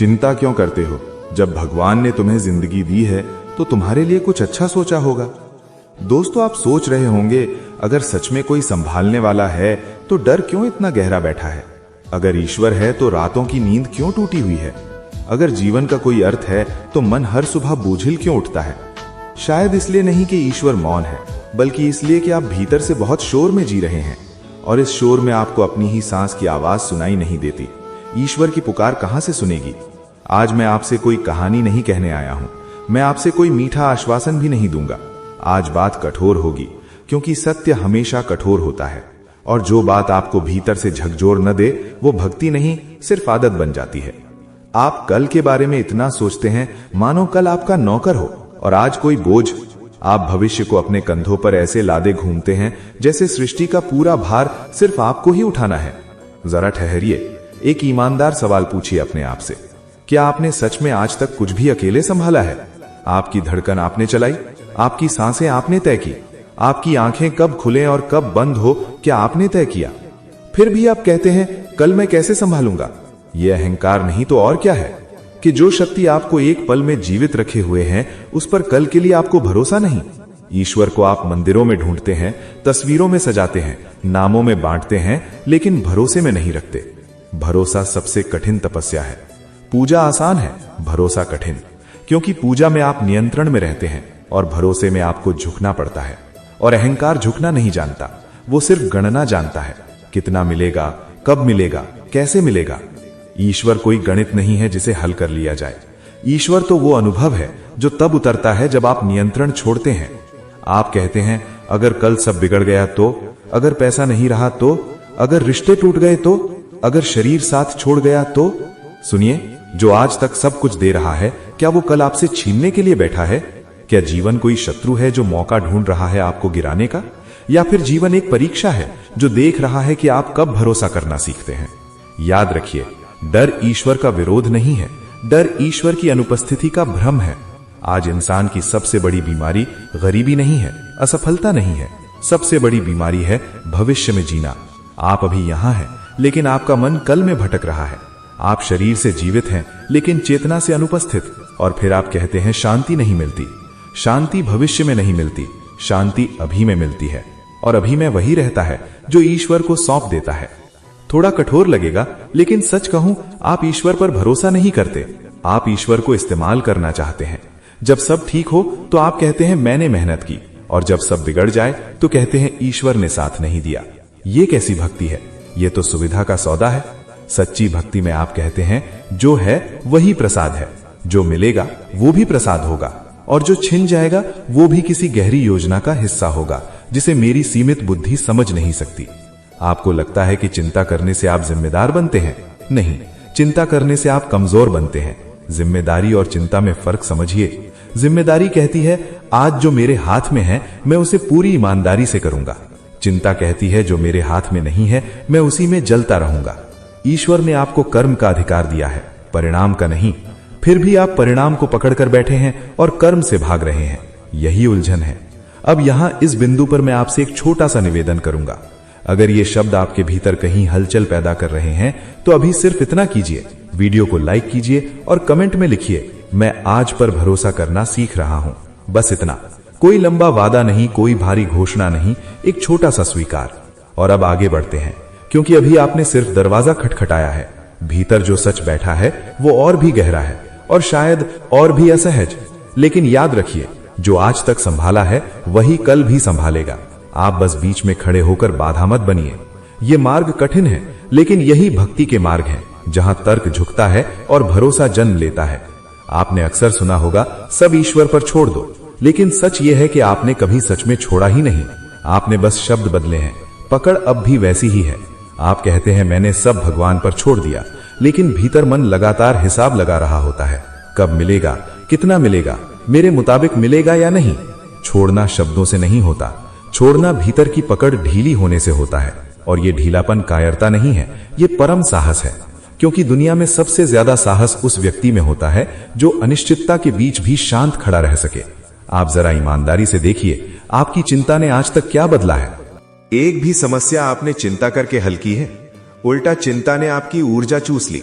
चिंता क्यों करते हो? जब भगवान ने तुम्हें जिंदगी दी है तो तुम्हारे लिए कुछ अच्छा सोचा होगा। दोस्तों, आप सोच रहे होंगे, अगर सच में कोई संभालने वाला है तो डर क्यों इतना गहरा बैठा है? अगर ईश्वर है तो रातों की नींद क्यों टूटी हुई है? अगर जीवन का कोई अर्थ है तो मन हर सुबह बोझिल क्यों उठता है? शायद इसलिए नहीं कि ईश्वर मौन है, बल्कि इसलिए कि आप भीतर से बहुत शोर में जी रहे हैं, और इस शोर में आपको अपनी ही सांस की आवाज सुनाई नहीं देती। ईश्वर की पुकार कहां से सुनेगी? आज मैं आपसे कोई कहानी नहीं कहने आया हूं, मैं आपसे कोई मीठा आश्वासन भी नहीं दूंगा। आज बात कठोर होगी, क्योंकि सत्य हमेशा कठोर होता है, और जो बात आपको भीतर से झकझोर न दे वो भक्ति नहीं, सिर्फ आदत बन जाती है। आप कल के बारे में इतना सोचते हैं मानो कल आपका नौकर हो और आज कोई बोझ। आप भविष्य को अपने कंधों पर ऐसे लादे घूमते हैं जैसे सृष्टि का पूरा भार सिर्फ आपको ही उठाना है। जरा ठहरिए, एक ईमानदार सवाल पूछिए अपने आप से, क्या आपने सच में आज तक कुछ भी अकेले संभाला है? आपकी धड़कन आपने चलाई? आपकी सांसें आपने तय की? आपकी आंखें कब खुले और कब बंद हो, क्या आपने तय किया? फिर भी आप कहते हैं कल मैं कैसे संभालूंगा। यह अहंकार नहीं तो और क्या है, कि जो शक्ति आपको एक पल में जीवित रखे हुए हैं उस पर कल के लिए आपको भरोसा नहीं। ईश्वर को आप मंदिरों में ढूंढते हैं, तस्वीरों में सजाते हैं, नामों में बांटते हैं, लेकिन भरोसे में नहीं रखते। भरोसा सबसे कठिन तपस्या है। पूजा आसान है, भरोसा कठिन, क्योंकि पूजा में आप नियंत्रण में रहते हैं और भरोसे में आपको झुकना पड़ता है। और अहंकार झुकना नहीं जानता, वो सिर्फ गणना जानता है, कितना मिलेगा, कब मिलेगा, कैसे मिलेगा। ईश्वर कोई गणित नहीं है जिसे हल कर लिया जाए। ईश्वर तो वो अनुभव है जो तब उतरता है जब आप नियंत्रण छोड़ते हैं। आप कहते हैं अगर कल सब बिगड़ गया तो, अगर पैसा नहीं रहा तो, अगर रिश्ते टूट गए तो, अगर शरीर साथ छोड़ गया तो। सुनिए, जो आज तक सब कुछ दे रहा है, क्या वो कल आपसे छीनने के लिए बैठा है? क्या जीवन कोई शत्रु है जो मौका ढूंढ रहा है आपको गिराने का? या फिर जीवन एक परीक्षा है जो देख रहा है कि आप कब भरोसा करना सीखते हैं? याद रखिए, डर ईश्वर का विरोध नहीं है, डर ईश्वर की अनुपस्थिति का भ्रम है। आज इंसान की सबसे बड़ी बीमारी गरीबी नहीं है, असफलता नहीं है, सबसे बड़ी बीमारी है भविष्य में जीना। आप अभी यहां हैं, लेकिन आपका मन कल में भटक रहा है। आप शरीर से जीवित हैं, लेकिन चेतना से अनुपस्थित। और फिर आप कहते हैं शांति नहीं मिलती। शांति भविष्य में नहीं मिलती, शांति अभी में मिलती है, और अभी में वही रहता है जो ईश्वर को सौंप देता है। थोड़ा कठोर लगेगा, लेकिन सच कहूं, आप ईश्वर पर भरोसा नहीं करते, आप ईश्वर को इस्तेमाल करना चाहते हैं। जब सब ठीक हो तो आप कहते हैं मैंने मेहनत की, और जब सब बिगड़ जाए तो कहते हैं ईश्वर ने साथ नहीं दिया। ये कैसी भक्ति है? ये तो सुविधा का सौदा है। सच्ची भक्ति में आप कहते हैं जो है वही प्रसाद है, जो मिलेगा वो भी प्रसाद होगा, और जो छिन जाएगा वो भी किसी गहरी योजना का हिस्सा होगा जिसे मेरी सीमित बुद्धि समझ नहीं सकती। आपको लगता है कि चिंता करने से आप जिम्मेदार बनते हैं? नहीं, चिंता करने से आप कमजोर बनते हैं। जिम्मेदारी और चिंता में फर्क समझिए। जिम्मेदारी कहती है आज जो मेरे हाथ में है मैं उसे पूरी ईमानदारी से करूंगा। चिंता कहती है जो मेरे हाथ में नहीं है मैं उसी में जलता रहूंगा। ईश्वर ने आपको कर्म का अधिकार दिया है, परिणाम का नहीं। फिर भी आप परिणाम को पकड़कर बैठे हैं और कर्म से भाग रहे हैं। यही उलझन है। अब यहां इस बिंदु पर मैं आपसे एक छोटा सा निवेदन करूंगा। अगर ये शब्द आपके भीतर कहीं हलचल पैदा कर रहे हैं तो अभी सिर्फ इतना कीजिए, वीडियो को लाइक कीजिए और कमेंट में लिखिए मैं आज पर भरोसा करना सीख रहा हूं। बस इतना, कोई लंबा वादा नहीं, कोई भारी घोषणा नहीं, एक छोटा सा स्वीकार। और अब आगे बढ़ते हैं, क्योंकि अभी आपने सिर्फ दरवाजा खटखटाया है। भीतर जो सच बैठा है वो और भी गहरा है, और शायद और भी असहज। लेकिन याद रखिए, जो आज तक संभाला है वही कल भी संभालेगा। आप बस बीच में खड़े होकर बाधा मत बनिए। ये मार्ग कठिन है, लेकिन यही भक्ति के मार्ग है, जहां तर्क झुकता है और भरोसा जन्म लेता है। आपने अक्सर सुना होगा सब ईश्वर पर छोड़ दो, लेकिन सच यह है कि आपने कभी सच में छोड़ा ही नहीं। आपने बस शब्द बदले हैं, पकड़ अब भी वैसी ही है। आप कहते हैं मैंने सब भगवान पर छोड़ दिया, लेकिन भीतर मन लगातार हिसाब लगा रहा होता है, कब मिलेगा, कितना मिलेगा, मेरे मुताबिक मिलेगा या नहीं। छोड़ना शब्दों से नहीं होता, छोड़ना भीतर की पकड़ ढीली होने से होता है। और ये ढीलापन कायरता नहीं है, ये परम साहस है। क्योंकि दुनिया में सबसे ज्यादा साहस उस व्यक्ति में होता है जो अनिश्चितता के बीच भी शांत खड़ा रह सके। आप जरा ईमानदारी से देखिए, आपकी चिंता ने आज तक क्या बदला है? एक भी समस्या आपने चिंता करके हल की है? उल्टा चिंता ने आपकी ऊर्जा चूस ली।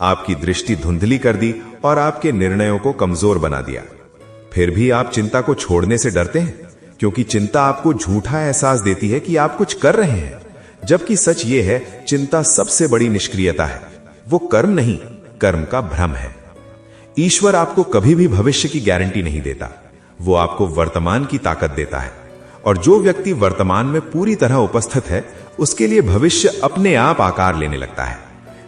आपकी दृष्टि धुंधली कर दी और आपके निर्णयों को कमजोर बना दिया। फिर भी आप चिंता को छोड़ने से डरते हैं, क्योंकि चिंता आपको झूठा एहसास देती है कि आप कुछ कर रहे हैं, जबकि सच ये है, चिंता सबसे बड़ी निष्क्रियता है। वो कर्म नहीं, कर्म का भ्रम है। ईश्वर आपको कभी भी भविष्य की गारंटी नहीं देता, वो आपको वर्तमान की ताकत देता है। और जो व्यक्ति वर्तमान में पूरी तरह उपस्थित है, उसके लिए भविष्य अपने आप आकार लेने लगता है।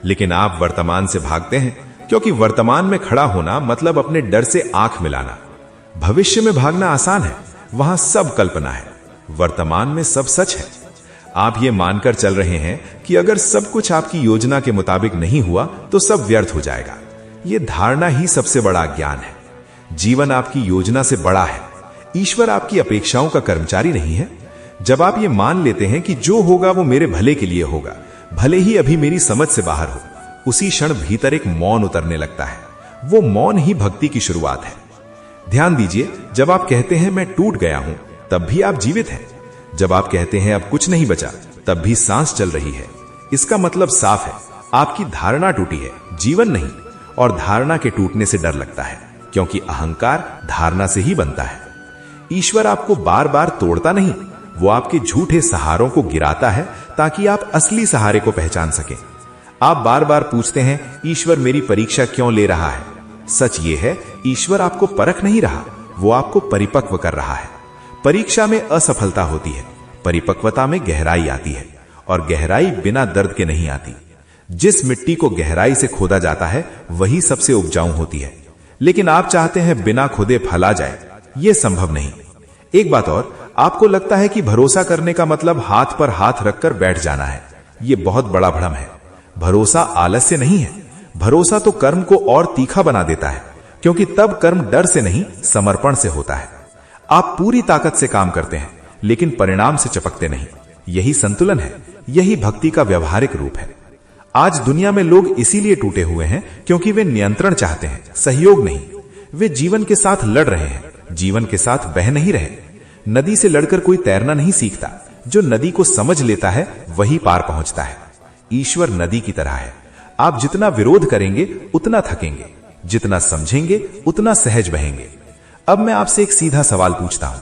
लेकिन आप वर्तमान से भागते हैं, क्योंकि वर्तमान में खड़ा होना मतलब अपने डर से आंख मिलाना। भविष्य में भागना आसान है, वहां सब कल्पना है, वर्तमान में सब सच है। आप ये मानकर चल रहे हैं कि अगर सब कुछ आपकी योजना के मुताबिक नहीं हुआ तो सब व्यर्थ हो जाएगा। यह धारणा ही सबसे बड़ा ज्ञान है। जीवन आपकी योजना से बड़ा है। ईश्वर आपकी अपेक्षाओं का कर्मचारी नहीं है। जब आप ये मान लेते हैं कि जो होगा वो मेरे भले के लिए होगा, भले ही अभी मेरी समझ से बाहर हो, उसी क्षण भीतर एक मौन उतरने लगता है। वो मौन ही भक्ति की शुरुआत है। ध्यान दीजिए, जब आप कहते हैं मैं टूट गया हूं, तब भी आप जीवित हैं। जब आप कहते हैं अब कुछ नहीं बचा, तब भी सांस चल रही है। इसका मतलब साफ है, आपकी धारणा टूटी है, जीवन नहीं। और धारणा के टूटने से डर लगता है, क्योंकि अहंकार धारणा से ही बनता है। ईश्वर आपको बार बार तोड़ता नहीं, वो आपके झूठे सहारों को गिराता है ताकि आप असली सहारे को पहचान सकें। आप बार बार पूछते हैं, ईश्वर मेरी परीक्षा क्यों ले रहा है? सच ये है, ईश्वर आपको परख नहीं रहा, वो आपको परिपक्व कर रहा है। परीक्षा में असफलता होती है, परिपक्वता में गहराई आती है, और गहराई बिना दर्द के नहीं आती। जिस मिट्टी को गहराई से खोदा जाता है, वही सबसे उपजाऊ होती है। लेकिन आप चाहते हैं बिना खोदे फल आ जाए, यह संभव नहीं। एक बात और, आपको लगता है कि भरोसा करने का मतलब हाथ पर हाथ रखकर बैठ जाना है। यह बहुत बड़ा भ्रम है। भरोसा आलस्य नहीं है। भरोसा तो कर्म को और तीखा बना देता है, क्योंकि तब कर्म डर से नहीं, समर्पण से होता है। आप पूरी ताकत से काम करते हैं, लेकिन परिणाम से चपकते नहीं। यही संतुलन है, यही भक्ति का व्यवहारिक रूप है। आज दुनिया में लोग इसीलिए टूटे हुए हैं, क्योंकि वे नियंत्रण चाहते हैं, सहयोग नहीं। वे जीवन के साथ लड़ रहे हैं, जीवन के साथ बह नहीं रहे। नदी से लड़कर कोई तैरना नहीं सीखता। जो नदी को समझ लेता है, वही पार पहुंचता है। ईश्वर नदी की तरह है। आप जितना विरोध करेंगे, उतना थकेंगे। जितना समझेंगे, उतना सहज बहेंगे। अब मैं आपसे एक सीधा सवाल पूछता हूं,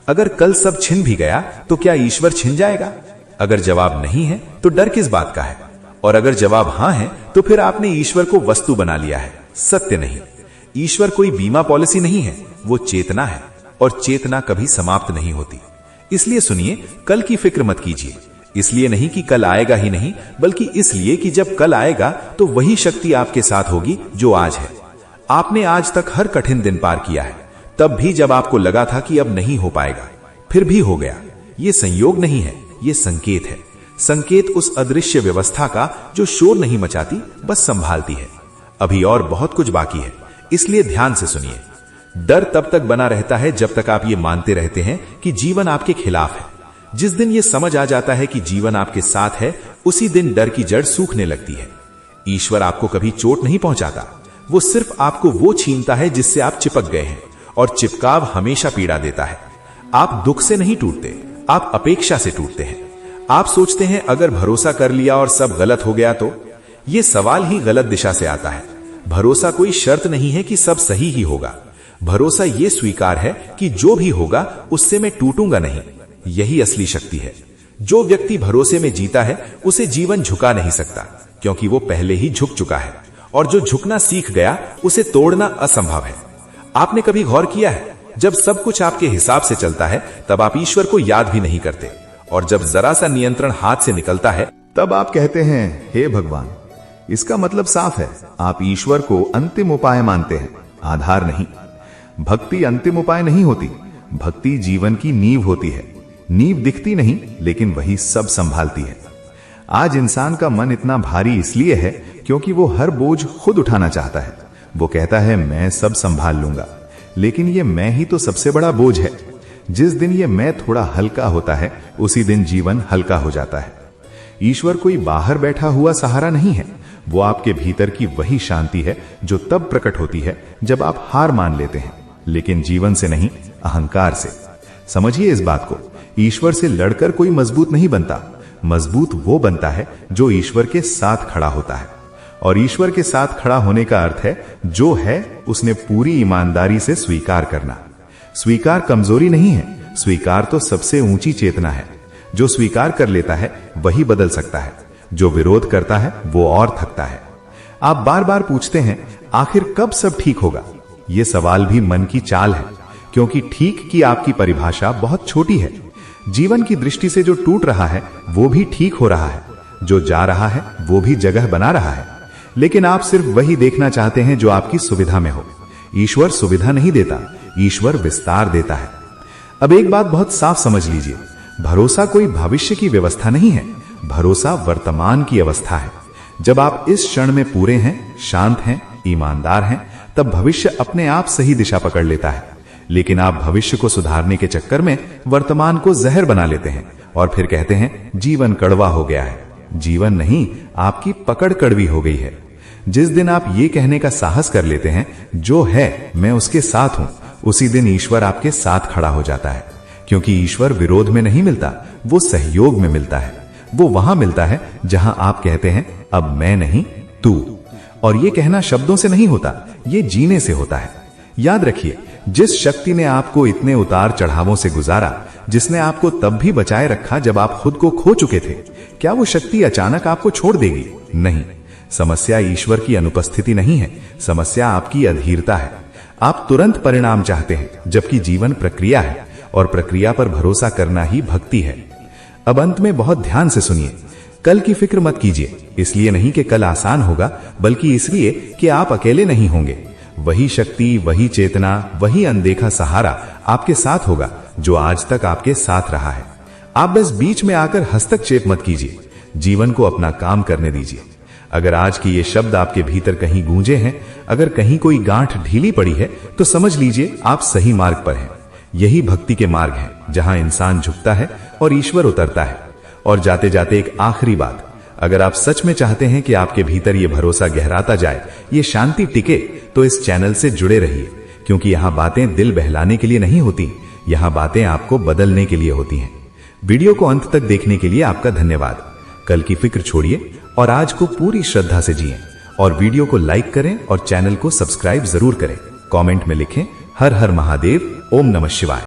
अगर कल सब छिन भी गया, तो क्या ईश्वर छिन जाएगा? अगर जवाब नहीं है, तो डर किस बात का है? और अगर जवाब हां है, तो फिर आपने ईश्वर को वस्तु बना लिया है, सत्य नहीं। ईश्वर कोई बीमा पॉलिसी नहीं है, वो चेतना है, और चेतना कभी समाप्त नहीं होती। इसलिए सुनिए, कल की फिक्र मत कीजिए। इसलिए नहीं कि कल आएगा ही नहीं, बल्कि इसलिए कि जब कल आएगा तो वही शक्ति आपके साथ होगी जो आज है। आपने आज तक हर कठिन दिन पार किया है, तब भी जब आपको लगा था कि अब नहीं हो पाएगा, फिर भी हो गया। ये संयोग नहीं है, ये संकेत है। संकेत उस अदृश्य व्यवस्था का जो शोर नहीं मचाती, बस संभालती है। अभी और बहुत कुछ बाकी है, इसलिए ध्यान से सुनिए। डर तब तक बना रहता है जब तक आप ये मानते रहते हैं कि जीवन आपके खिलाफ है। जिस दिन ये समझ आ जाता है कि जीवन आपके साथ है, उसी दिन डर की जड़ सूखने लगती है। ईश्वर आपको कभी चोट नहीं पहुंचाता, वो सिर्फ आपको वो छीनता है जिससे आप चिपक गए हैं, और चिपकाव हमेशा पीड़ा देता है। आप दुख से नहीं टूटते, आप अपेक्षा से टूटते हैं। आप सोचते हैं अगर भरोसा कर लिया और सब गलत हो गया तो? यह सवाल ही गलत दिशा से आता है। भरोसा कोई शर्त नहीं है कि सब सही ही होगा। भरोसा यह स्वीकार है कि जो भी होगा उससे मैं टूटूंगा नहीं। यही असली शक्ति है। जो व्यक्ति भरोसे में जीता है, उसे जीवन झुका नहीं सकता, क्योंकि वो पहले ही झुक चुका है। और जो झुकना सीख गया, उसे तोड़ना असंभव है। आपने कभी गौर किया है, जब सब कुछ आपके हिसाब से चलता है, तब आप ईश्वर को याद भी नहीं करते, और जब जरा सा नियंत्रण हाथ से निकलता है, तब आप कहते हैं, हे भगवान। इसका मतलब साफ है, आप ईश्वर को अंतिम उपाय मानते हैं, आधार नहीं। भक्ति अंतिम उपाय नहीं होती, भक्ति जीवन की नींव होती है। नींव दिखती नहीं, लेकिन वही सब संभालती है। आज इंसान का मन इतना भारी इसलिए है क्योंकि वो हर बोझ खुद उठाना चाहता है। वो कहता है मैं सब संभाल लूंगा, लेकिन ये मैं ही तो सबसे बड़ा बोझ है। जिस दिन ये मैं थोड़ा हल्का होता है, उसी दिन जीवन हल्का हो जाता है। ईश्वर कोई बाहर बैठा हुआ सहारा नहीं है, वो आपके भीतर की वही शांति है जो तब प्रकट होती है जब आप हार मान लेते हैं, लेकिन जीवन से नहीं, अहंकार से। समझिए इस बात को, ईश्वर से लड़कर कोई मजबूत नहीं बनता। मजबूत वो बनता है जो ईश्वर के साथ खड़ा होता है। और ईश्वर के साथ खड़ा होने का अर्थ है जो है उसने पूरी ईमानदारी से स्वीकार करना। स्वीकार कमजोरी नहीं है, स्वीकार तो सबसे ऊंची चेतना है। जो स्वीकार कर लेता है वही बदल सकता है, जो विरोध करता है वो और थकता है। आप बार बार पूछते हैं आखिर कब सब ठीक होगा। यह सवाल भी मन की चाल है, क्योंकि ठीक की आपकी परिभाषा बहुत छोटी है। जीवन की दृष्टि से जो टूट रहा है वो भी ठीक हो रहा है, जो जा रहा है वो भी जगह बना रहा है। लेकिन आप सिर्फ वही देखना चाहते हैं जो आपकी सुविधा में हो। ईश्वर सुविधा नहीं देता, ईश्वर विस्तार देता है। अब एक बात बहुत साफ समझ लीजिए, भरोसा कोई भविष्य की व्यवस्था नहीं है, भरोसा वर्तमान की अवस्था है। जब आप इस क्षण में पूरे हैं, शांत हैं, ईमानदार हैं, तब भविष्य अपने आप सही दिशा पकड़ लेता है। लेकिन आप भविष्य को सुधारने के चक्कर में वर्तमान को जहर बना लेते हैं और फिर कहते हैं जीवन कड़वा हो गया है। जीवन नहीं, आपकी पकड़ कड़वी हो गई है। जिस दिन आप ये कहने का साहस कर लेते हैं जो है मैं उसके साथ हूं, उसी दिन ईश्वर आपके साथ खड़ा हो जाता है। क्योंकि ईश्वर विरोध में नहीं मिलता, वो सहयोग में मिलता है। वो वहां मिलता है जहां आप कहते हैं अब मैं नहीं तू। और ये कहना शब्दों से नहीं होता, ये जीने से होता है। याद रखिए, जिस शक्ति ने आपको इतने उतार चढ़ावों से गुजारा, जिसने आपको तब भी बचाए रखा जब आप खुद को खो चुके थे, क्या वो शक्ति अचानक आपको छोड़ देगी? नहीं। समस्या ईश्वर की अनुपस्थिति नहीं है, समस्या आपकी अधीरता है। आप तुरंत परिणाम चाहते हैं, जबकि जीवन प्रक्रिया है और प्रक्रिया पर भरोसा करना ही भक्ति है। अब अंत में बहुत ध्यान से सुनिए। कल की फिक्र मत कीजिए, इसलिए नहीं कि कल आसान होगा, बल्कि इसलिए कि आप अकेले नहीं होंगे। वही शक्ति, वही चेतना, वही अनदेखा सहारा आपके साथ होगा जो आज तक आपके साथ रहा है। आप बस बीच में आकर हस्तक्षेप मत कीजिए, जीवन को अपना काम करने दीजिए। अगर आज के ये शब्द आपके भीतर कहीं गूंजे हैं, अगर कहीं कोई गांठ ढीली पड़ी है, तो समझ लीजिए आप सही मार्ग पर हैं। यही भक्ति के मार्ग है, जहां इंसान झुकता है और ईश्वर उतरता है। और जाते जाते एक आखिरी बात, अगर आप सच में चाहते हैं कि आपके भीतर ये भरोसा गहराता जाए, ये शांति टिके, तो इस चैनल से जुड़े रहिए। क्योंकि यहां बातें दिल बहलाने के लिए नहीं होती, यहां बातें आपको बदलने के लिए होती हैं। वीडियो को अंत तक देखने के लिए आपका धन्यवाद। कल की फिक्र छोड़िए और आज को पूरी श्रद्धा से जिएं। और वीडियो को लाइक करें और चैनल को सब्सक्राइब जरूर करें। कमेंट में लिखें हर हर महादेव, ओम नमः शिवाय।